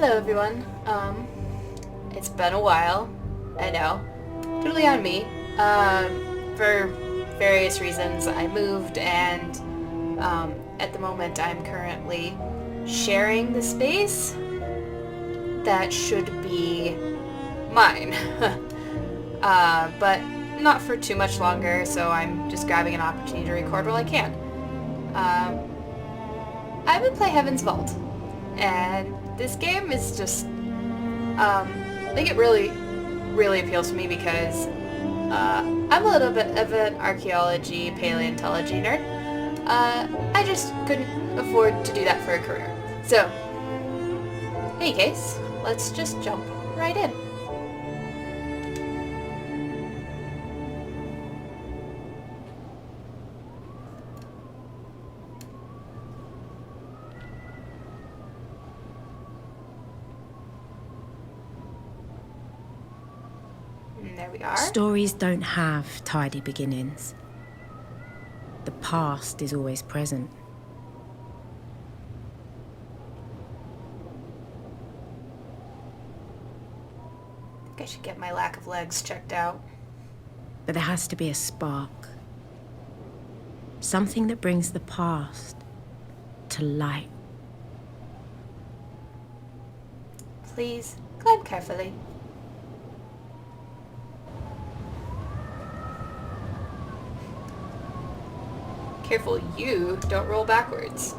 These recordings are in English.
Hello everyone. It's been a while. I know. Totally on me. For various reasons I moved and at the moment I'm currently sharing the space that should be mine. But not for too much longer, so I'm just grabbing an opportunity to record while I can. I've been playing Heaven's Vault, and this game is just, I think it really appeals to me because I'm a little bit of an archaeology, paleontology nerd. I just couldn't afford to do that for a career. So, in any case, let's just jump right in. And there we are. Stories don't have tidy beginnings. The past is always present. I think I should get my lack of legs checked out. But there has to be a spark. Something that brings the past to light. Please, climb carefully. Careful you don't roll backwards.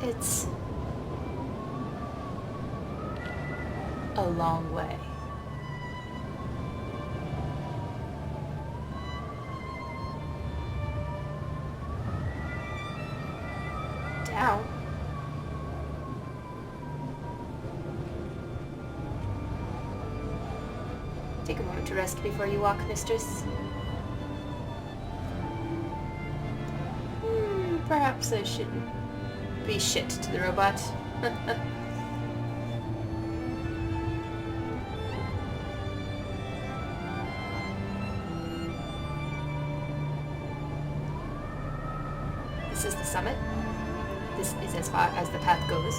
It's a long way. Down. Take a moment to rest before you walk, Mistress. Perhaps I shouldn't be shit to the robot. This is the summit. This is as far as the path goes.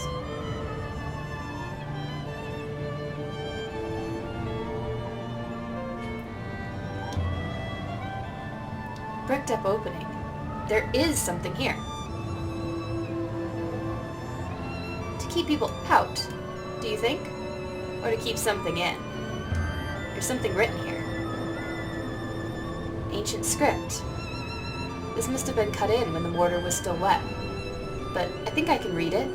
Bricked up opening. There is something here. To keep people out, do you think? Or to keep something in? There's something written here. Ancient script. This must have been cut in when the mortar was still wet. But I think I can read it.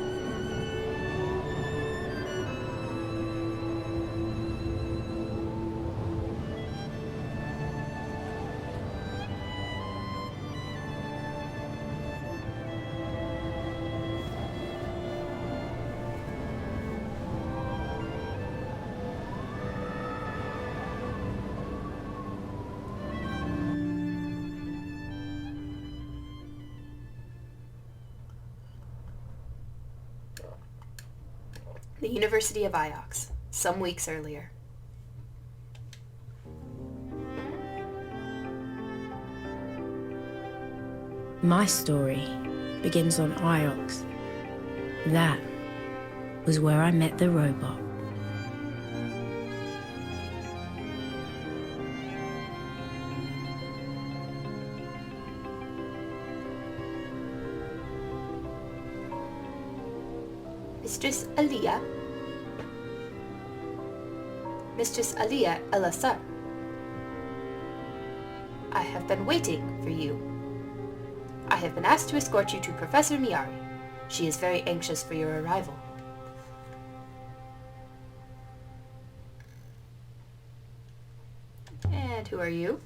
The University of Iox, some weeks earlier. My story begins on Iox. That was where I met the robot. Mistress Illya. Mistress Illya Elasar. I have been waiting for you. I have been asked to escort you to Professor Yari. She is very anxious for your arrival. And who are you?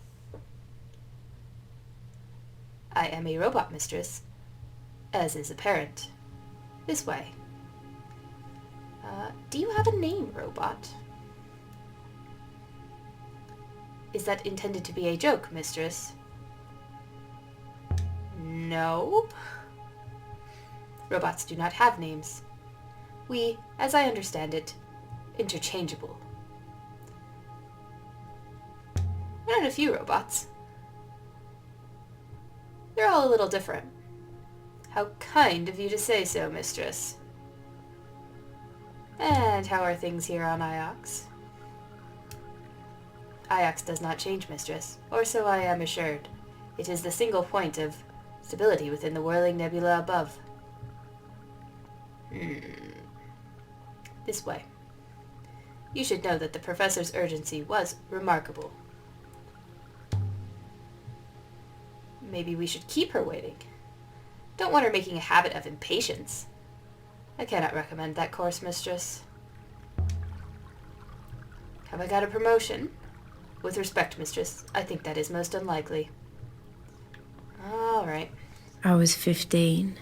I am a robot, Mistress, as is apparent. This way. Do you have a name, robot? Is that intended to be a joke, Mistress? No. Robots do not have names. We, as I understand it, interchangeable. I know a few robots. They're all a little different. How kind of you to say so, Mistress. And how are things here on Iox? Iox does not change, Mistress, or so I am assured. It is the single point of stability within the whirling nebula above. This way. You should know that the professor's urgency was remarkable. Maybe we should keep her waiting. Don't want her making a habit of impatience. I cannot recommend that course, Mistress. Have I got a promotion? With respect, Mistress, I think that is most unlikely. All right. I was 15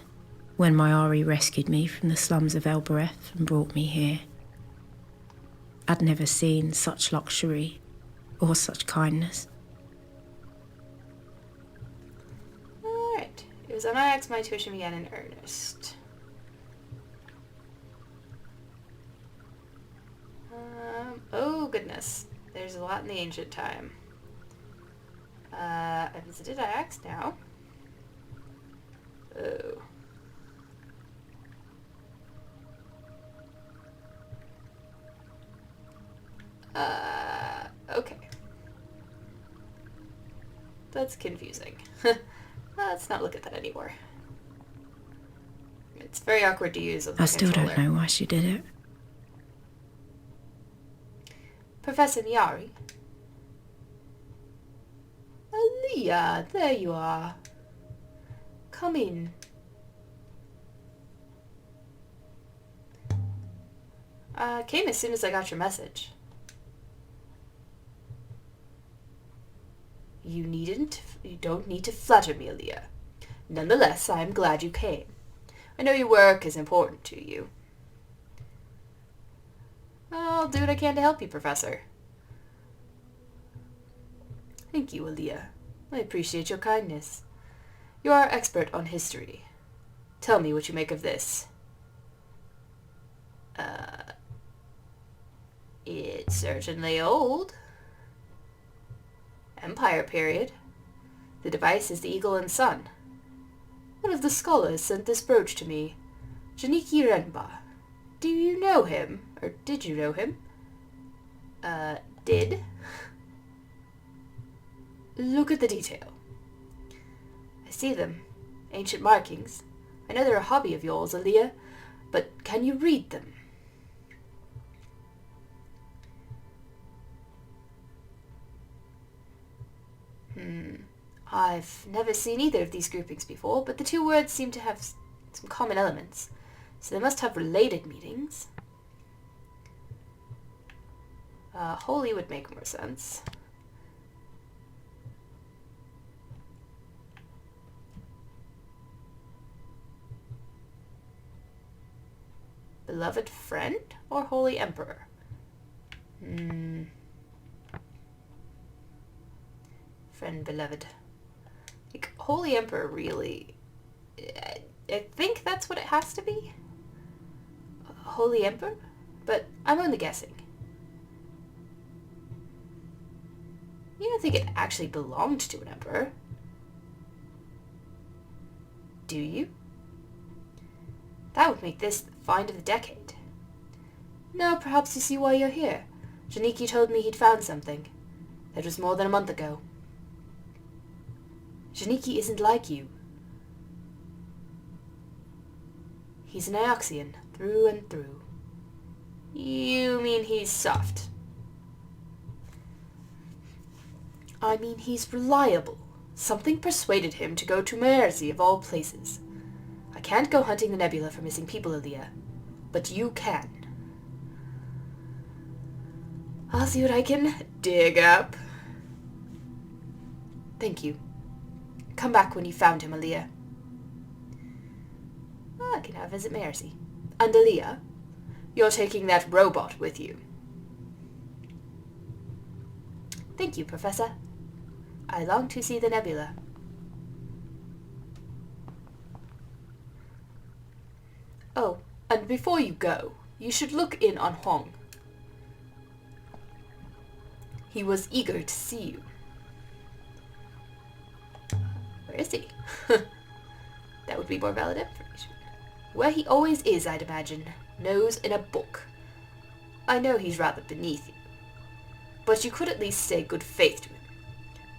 when my Yari rescued me from the slums of Elbereth and brought me here. I'd never seen such luxury or such kindness. Alright. It was on Iox my tuition began in earnest. Oh goodness. There's a lot in the ancient time. I visited Iox now. Oh. Okay. That's confusing. Let's not look at that anymore. It's very awkward to use on the I still controller. don't know why she did it. Professor Yari. Illya, there you are. Come in. Came as soon as I got your message. You don't need to flatter me, Illya. Nonetheless, I am glad you came. I know your work is important to you. I'll do what I can to help you, Professor. Thank you, Illya. I appreciate your kindness. You are expert on history. Tell me what you make of this. It's certainly old. Empire period. The device is the eagle and sun. One of the scholars sent this brooch to me. Janiki Renba. Do you know him? Or did you know him? Did? Look at the detail. I see them. Ancient markings. I know they're a hobby of yours, Illya, but can you read them? I've never seen either of these groupings before, but the two words seem to have some common elements, so they must have related meanings. Holy would make more sense. Beloved friend or holy emperor? Friend beloved. Like, holy emperor really... I think that's what it has to be. Holy emperor? But I'm only guessing. You don't think it actually belonged to an emperor? Do you? That would make this the find of the decade. Now perhaps you see why you're here. Janiki told me he'd found something. That was more than a month ago. Janiki isn't like you. He's an Ioxian, through and through. You mean he's soft? I mean he's reliable. Something persuaded him to go to Mercy of all places. I can't go hunting the Nebula for missing people, Illya, but you can. I'll see what I can dig up. Thank you. Come back when you found him, Illya. I can now visit Mercy. And Illya, you're taking that robot with you. Thank you, Professor. I long to see the Nebula. Oh, and before you go, you should look in on Hong. He was eager to see you. Where is he? That would be more valid information. Where he always is, I'd imagine. Nose in a book. I know he's rather beneath you, but you could at least say good faith to him,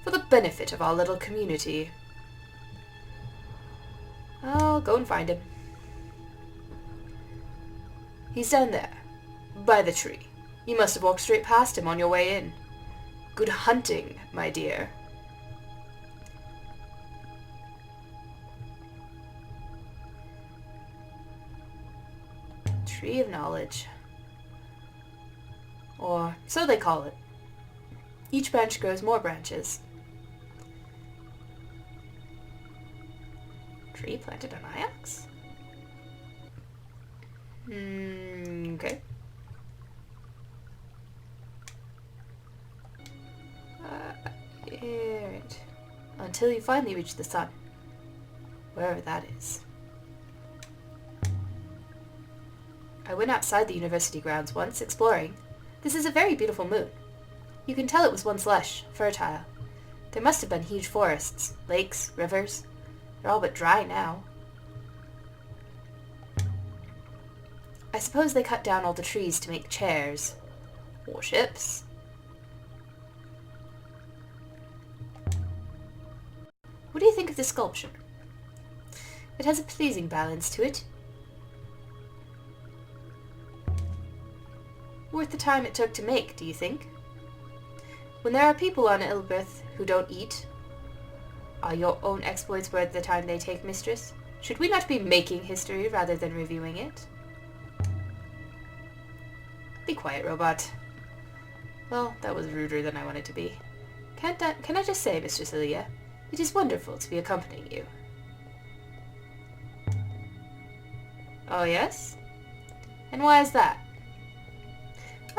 for the benefit of our little community. I'll go and find him. He's down there, by the tree. You must have walked straight past him on your way in. Good hunting, my dear. Tree of Knowledge. Or so they call it. Each branch grows more branches. Tree planted on Iox? Okay. Right. Until you finally reach the sun. Wherever that is. I went outside the university grounds once, exploring. This is a very beautiful moon. You can tell it was once lush, fertile. There must have been huge forests, lakes, rivers. They're all but dry now. I suppose they cut down all the trees to make chairs. Or ships. What do you think of this sculpture? It has a pleasing balance to it. Worth the time it took to make, do you think? When there are people on Ilbrith who don't eat, are your own exploits worth the time they take, Mistress? Should we not be making history rather than reviewing it? Be quiet, robot. Well, that was ruder than I wanted to be. Can I just say, Mistress Illya, it is wonderful to be accompanying you. Oh, yes? And why is that?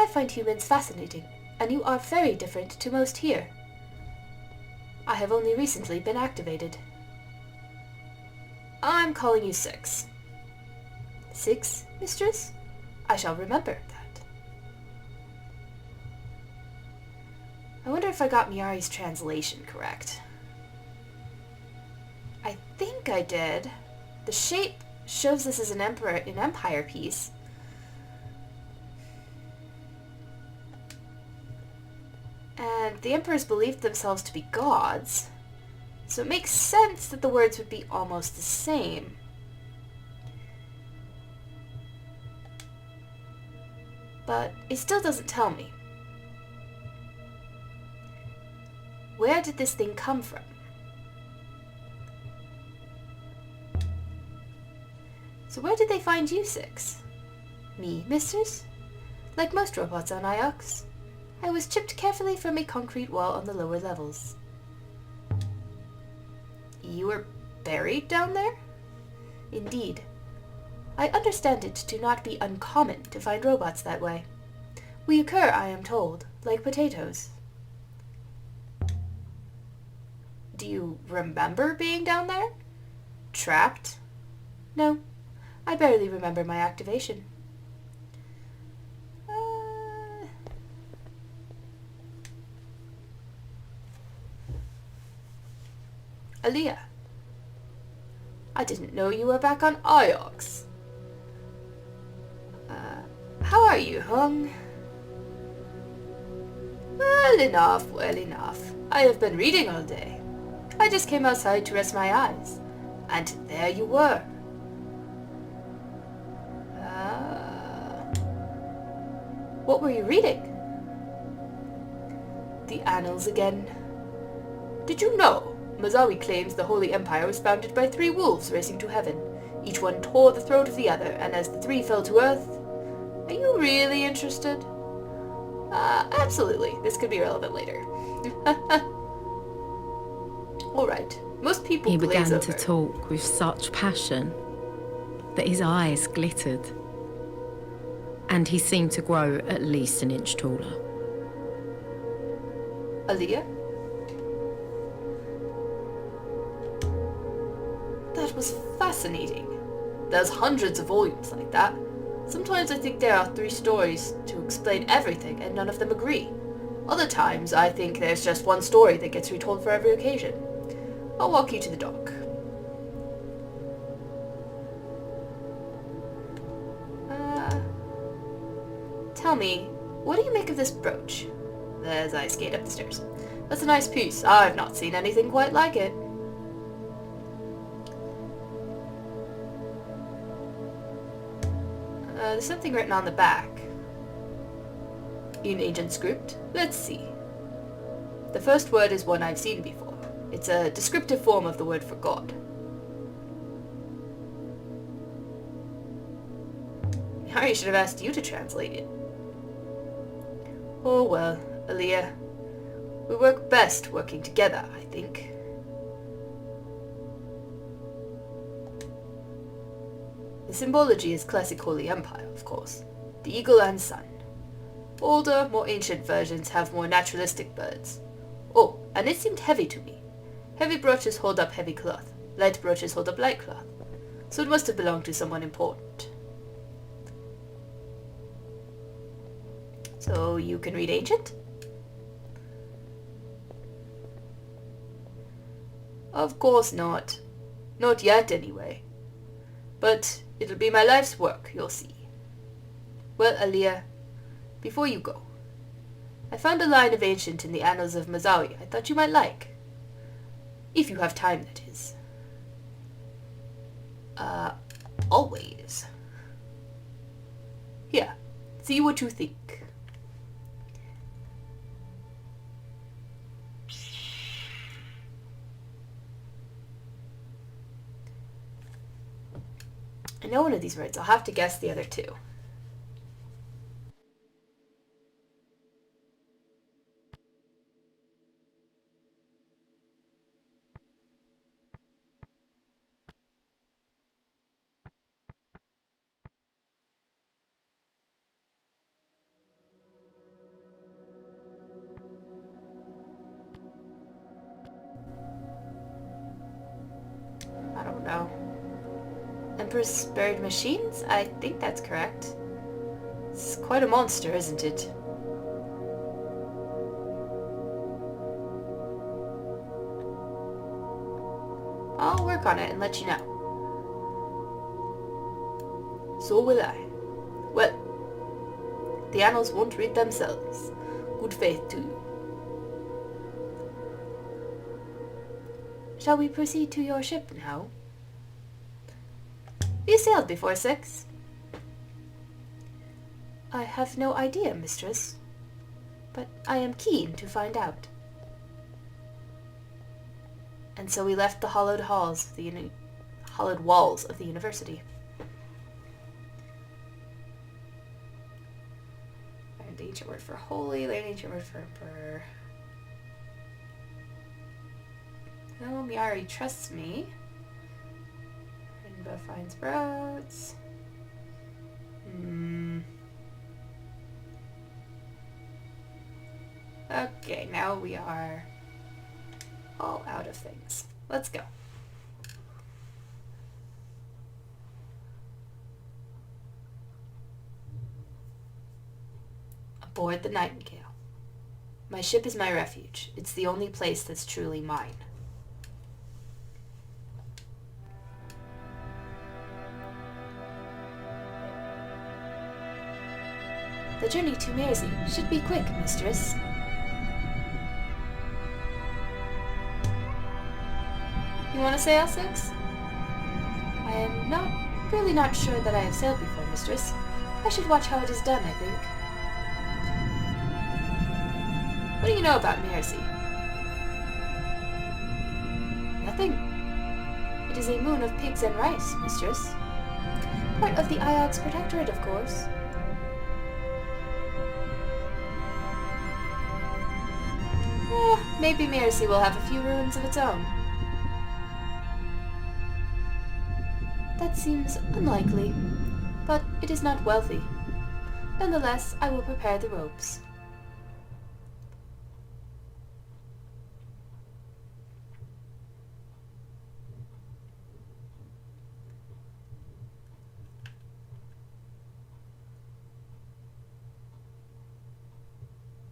I find humans fascinating, and you are very different to most here. I have only recently been activated. I'm calling you Six. Six, Mistress? I shall remember that. I wonder if I got Yari's translation correct. I think I did. The shape shows this as an empire piece. And the emperors believed themselves to be gods, so it makes sense that the words would be almost the same. But it still doesn't tell me. Where did this thing come from? So where did they find you, Six? Me, Mistress? Like most robots on Iox, I was chipped carefully from a concrete wall on the lower levels. You were buried down there? Indeed. I understand it to not be uncommon to find robots that way. We occur, I am told, like potatoes. Do you remember being down there? Trapped? No, I barely remember my activation. Illya. I didn't know you were back on Iox. How are you, Hung? Well enough, well enough. I have been reading all day. I just came outside to rest my eyes, and there you were. What were you reading? The Annals again. Did you know Mazawi claims the Holy Empire was founded by 3 wolves racing to heaven. Each one tore the throat of the other, and as the 3 fell to earth... Are you really interested? Absolutely. This could be relevant later. Alright. Most people He glaze began over. to talk with such passion that his eyes glittered, and he seemed to grow at least an inch taller. Illya? That was fascinating. There's hundreds of volumes like that. Sometimes I think there are 3 stories to explain everything and none of them agree. Other times I think there's just one story that gets retold for every occasion. I'll walk you to the dock. Tell me, what do you make of this brooch? As I skate up the stairs. That's a nice piece. I've not seen anything quite like it. There's something written on the back. In ancient script? Let's see. The first word is one I've seen before. It's a descriptive form of the word for God. Yari should have asked you to translate it. Oh well, Illya. We work best working together, I think. The symbology is classic Holy Empire, of course. The eagle and sun. Older, more ancient versions have more naturalistic birds. Oh, and it seemed heavy to me. Heavy brooches hold up heavy cloth. Light brooches hold up light cloth. So it must have belonged to someone important. So you can read ancient? Of course not. Not yet, anyway. But it'll be my life's work, you'll see. Well, Illya, before you go, I found a line of ancient in the annals of Mazawi I thought you might like. If you have time, that is. Always. Here, see what you think. I know one of these words. I'll have to guess the other two. I don't know. Empress Buried Machines? I think that's correct. It's quite a monster, isn't it? I'll work on it and let you know. So will I. Well, the annals won't read themselves. Good faith to you. Shall we proceed to your ship now? You sailed before 6. I have no idea, Mistress, but I am keen to find out. And so we left the hollowed walls of the university. Learned the ancient word for holy, learned the ancient word for emperor. No, Yari trusts me. Rainbow finds sprouts. Okay, now we are all out of things. Let's go. Aboard the Nightingale. My ship is my refuge. It's the only place that's truly mine. The journey to Mersey should be quick, Mistress. You want to sail, Six? I am really not sure that I have sailed before, Mistress. I should watch how it is done, I think. What do you know about Mersey? Nothing. It is a moon of pigs and rice, Mistress. Part of the Iox Protectorate, of course. Maybe Mersey will have a few ruins of its own. That seems unlikely, but it is not wealthy. Nonetheless, I will prepare the robes.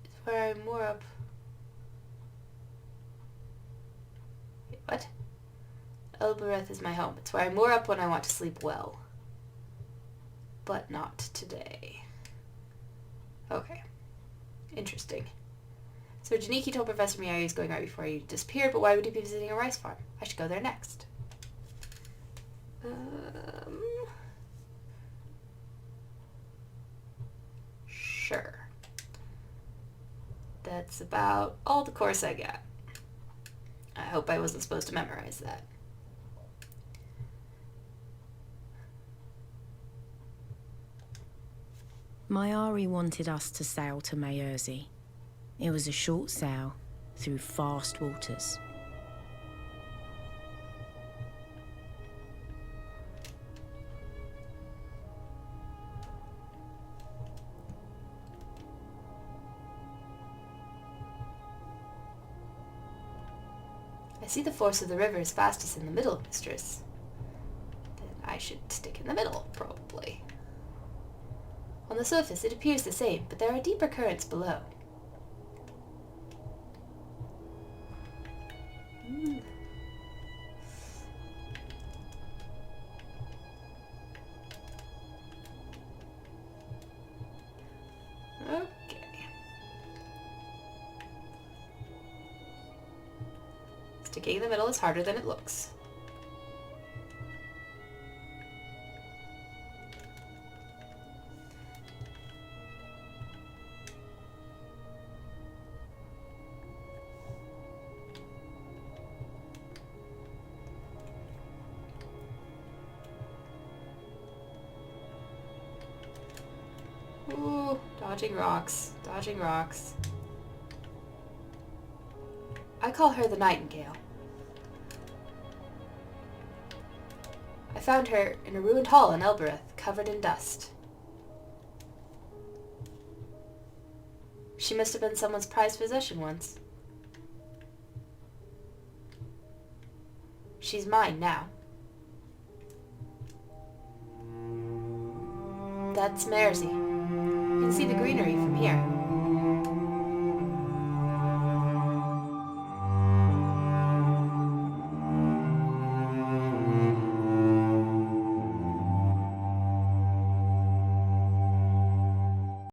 It's where I moor up. Wait, what? Elbereth is my home. It's where I moor up when I want to sleep well. But not today. Okay. Interesting. So Janiki told Professor Miyari he was going right before he disappeared, but why would he be visiting a rice farm? I should go there next. Sure. That's about all the course I got. I hope I wasn't supposed to memorize that. Yari wanted us to sail to Mayurzi. It was a short sail through fast waters. I see the force of the river is fastest in the middle, Mistress. Then I should stick in the middle, probably. On the surface it appears the same, but there are deeper currents below. Okay. Sticking in the middle is harder than it looks. Ooh, dodging rocks, dodging rocks. I call her the Nightingale. I found her in a ruined hall in Elbereth, covered in dust. She must have been someone's prized possession once. She's mine now. That's Mayurzi. You can see the greenery from here.